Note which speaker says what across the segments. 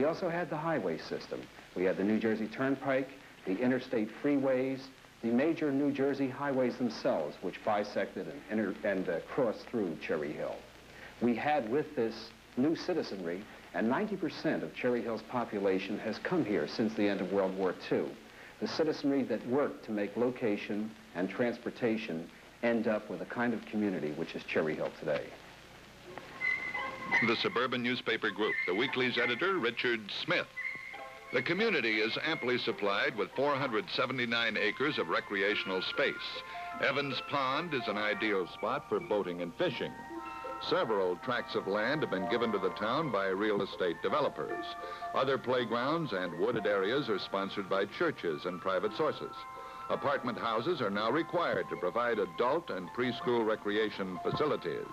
Speaker 1: also had the highway system. We had the New Jersey Turnpike, the interstate freeways, the major New Jersey highways themselves, which bisected and crossed through Cherry Hill. We had with this new citizenry, and 90% of Cherry Hill's population has come here since the end of World War II. The citizenry that worked to make location and transportation end up with a kind of community which is Cherry Hill today.
Speaker 2: The suburban newspaper group, the weekly's editor, Richard Smith. The community is amply supplied with 479 acres of recreational space. Evans Pond is an ideal spot for boating and fishing. Several tracts of land have been given to the town by real estate developers. Other playgrounds and wooded areas are sponsored by churches and private sources. Apartment houses are now required to provide adult and preschool recreation facilities.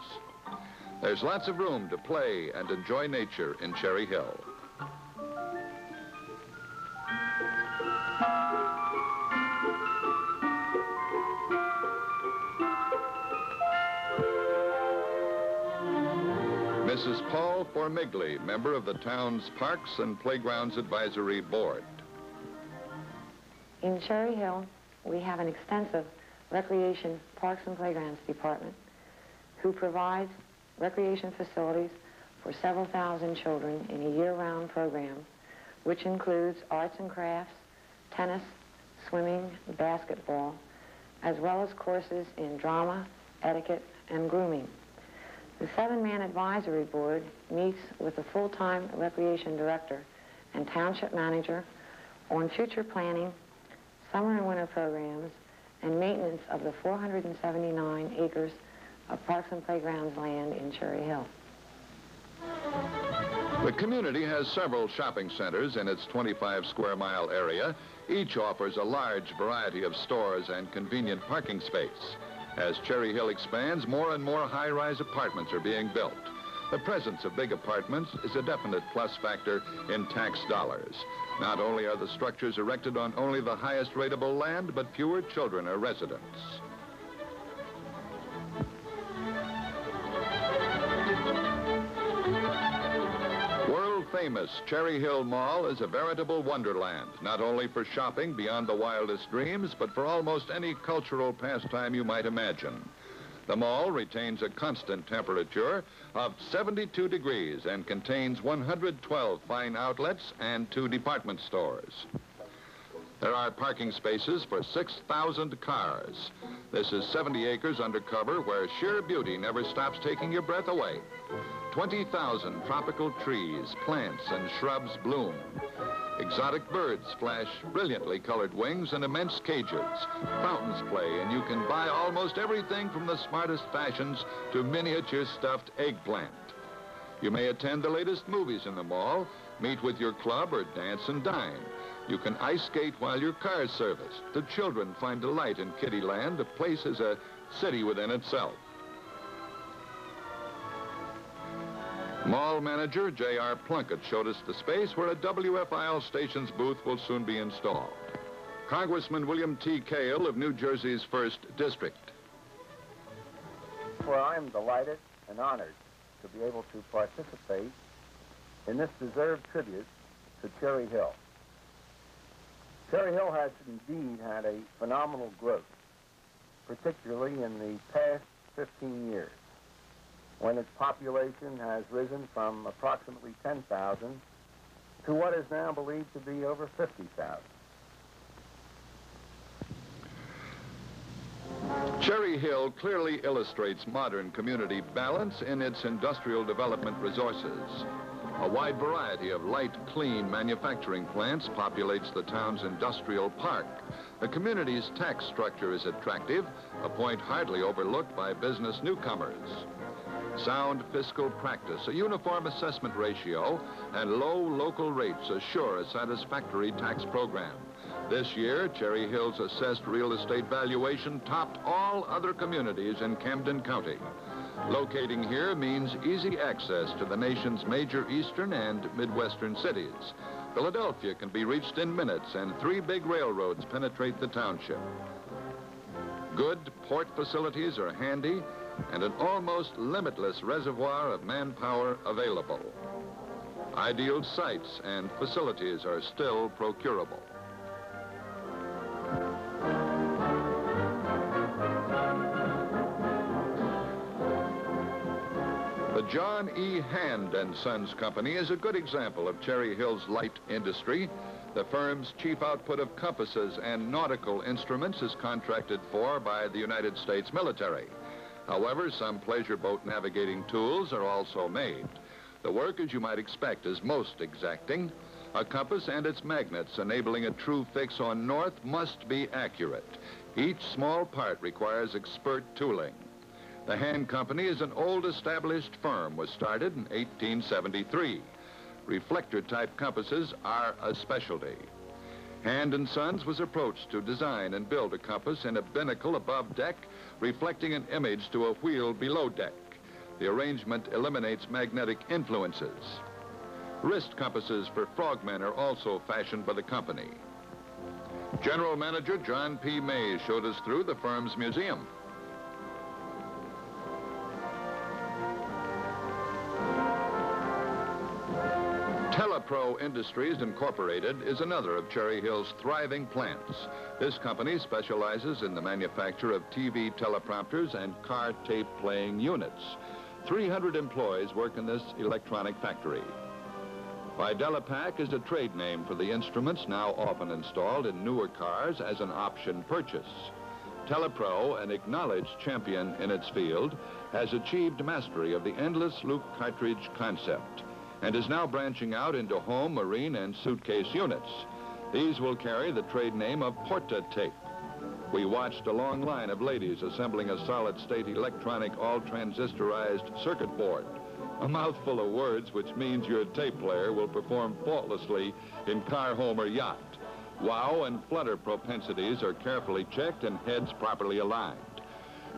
Speaker 2: There's lots of room to play and enjoy nature in Cherry Hill. Mrs. Paul Formigli, member of the town's Parks and Playgrounds Advisory Board.
Speaker 3: In Cherry Hill, we have an extensive recreation, parks and playgrounds department who provides recreation facilities for several thousand children in a year-round program, which includes arts and crafts, tennis, swimming, basketball, as well as courses in drama, etiquette, and grooming. The 7-man advisory board meets with the full-time recreation director and township manager on future planning, summer and winter programs, and maintenance of the 479 acres of parks and playgrounds land in Cherry Hill.
Speaker 2: The community has several shopping centers in its 25-square-mile area. Each offers a large variety of stores and convenient parking space. As Cherry Hill expands, more and more high-rise apartments are being built. The presence of big apartments is a definite plus factor in tax dollars. Not only are the structures erected on only the highest rateable land, but fewer children are residents. World-famous Cherry Hill Mall is a veritable wonderland, not only for shopping beyond the wildest dreams, but for almost any cultural pastime you might imagine. The mall retains a constant temperature of 72 degrees and contains 112 fine outlets and 2 department stores. There are parking spaces for 6,000 cars. This is 70 acres under cover where sheer beauty never stops taking your breath away. 20,000 tropical trees, plants, and shrubs bloom. Exotic birds flash brilliantly colored wings in immense cages. Fountains play, and you can buy almost everything from the smartest fashions to miniature stuffed eggplant. You may attend the latest movies in the mall, meet with your club, or dance and dine. You can ice skate while your car's serviced. The children find delight in Kittyland. The place is a city within itself. Mall manager J.R. Plunkett showed us the space where a WFIL station's booth will soon be installed. Congressman William T. Cale of New Jersey's 1st District.
Speaker 4: Well, I'm delighted and honored to be able to participate in this deserved tribute to Cherry Hill. Cherry Hill has indeed had a phenomenal growth, particularly in the past 15 years, when its population has risen from approximately 10,000 to what is now believed to be over 50,000.
Speaker 2: Cherry Hill clearly illustrates modern community balance in its industrial development resources. A wide variety of light, clean manufacturing plants populates the town's industrial park. The community's tax structure is attractive, a point hardly overlooked by business newcomers. Sound fiscal practice, a uniform assessment ratio, and low local rates assure a satisfactory tax program. This year, Cherry Hill's assessed real estate valuation topped all other communities in Camden County. Locating here means easy access to the nation's major eastern and midwestern cities. Philadelphia can be reached in minutes, and 3 big railroads penetrate the township. Good port facilities are handy, and an almost limitless reservoir of manpower available. Ideal sites and facilities are still procurable. The John E. Hand & Sons Company is a good example of Cherry Hill's light industry. The firm's chief output of compasses and nautical instruments is contracted for by the United States military. However, some pleasure boat navigating tools are also made. The work, as you might expect, is most exacting. A compass and its magnets enabling a true fix on north must be accurate. Each small part requires expert tooling. The Hand Company is an old established firm, was started in 1873. Reflector-type compasses are a specialty. Hand & Sons was approached to design and build a compass in a binnacle above deck, reflecting an image to a wheel below deck. The arrangement eliminates magnetic influences. Wrist compasses for frogmen are also fashioned by the company. General Manager John P. Mays showed us through the firm's museum. Telepro Industries Incorporated is another of Cherry Hill's thriving plants. This company specializes in the manufacture of TV teleprompters and car tape playing units. 300 employees work in this electronic factory. Videlapac is a trade name for the instruments now often installed in newer cars as an option purchase. Telepro, an acknowledged champion in its field, has achieved mastery of the endless loop cartridge concept and is now branching out into home, marine, and suitcase units. These will carry the trade name of Porta Tape. We watched a long line of ladies assembling a solid-state electronic all-transistorized circuit board. A mouthful of words, which means your tape player will perform faultlessly in car, home, or yacht. Wow and flutter propensities are carefully checked and heads properly aligned.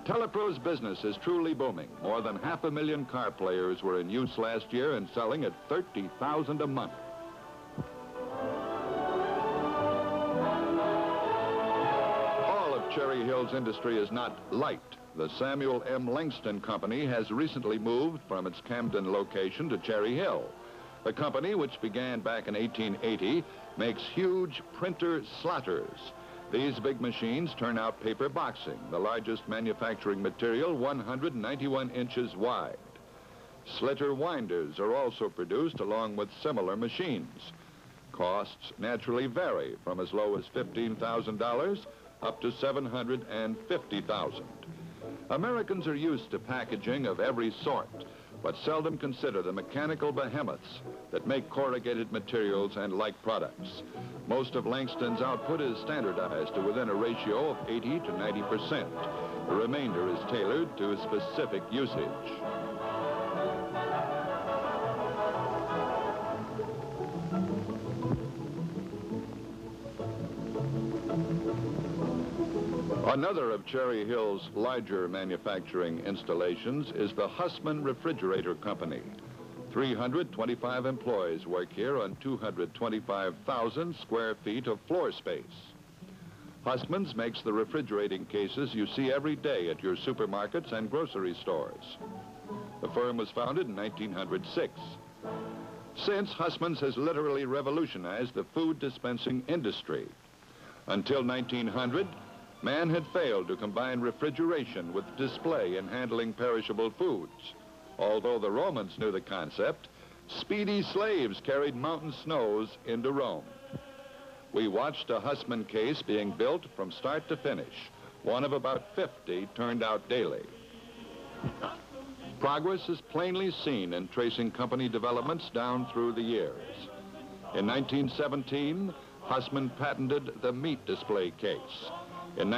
Speaker 2: Telepro's business is truly booming. More than 500,000 car players were in use last year and selling at $30,000 a month. All of Cherry Hill's industry is not light. The Samuel M. Langston Company has recently moved from its Camden location to Cherry Hill. The company, which began back in 1880, makes huge printer slotters. These big machines turn out paper boxing, the largest manufacturing material 191 inches wide. Slitter winders are also produced along with similar machines. Costs naturally vary from as low as $15,000 up to $750,000. Americans are used to packaging of every sort, but seldom consider the mechanical behemoths that make corrugated materials and like products. Most of Langston's output is standardized to within a ratio of 80 to 90%. The remainder is tailored to specific usage. Another of Cherry Hill's larger manufacturing installations is the Hussman Refrigerator Company. 325 employees work here on 225,000 square feet of floor space. Hussman's makes the refrigerating cases you see every day at your supermarkets and grocery stores. The firm was founded in 1906. Since, Hussman's has literally revolutionized the food dispensing industry. Until 1900, man had failed to combine refrigeration with display in handling perishable foods. Although the Romans knew the concept, speedy slaves carried mountain snows into Rome. We watched a Hussman case being built from start to finish. One of about 50 turned out daily. Progress is plainly seen in tracing company developments down through the years. In 1917, Hussman patented the meat display case. In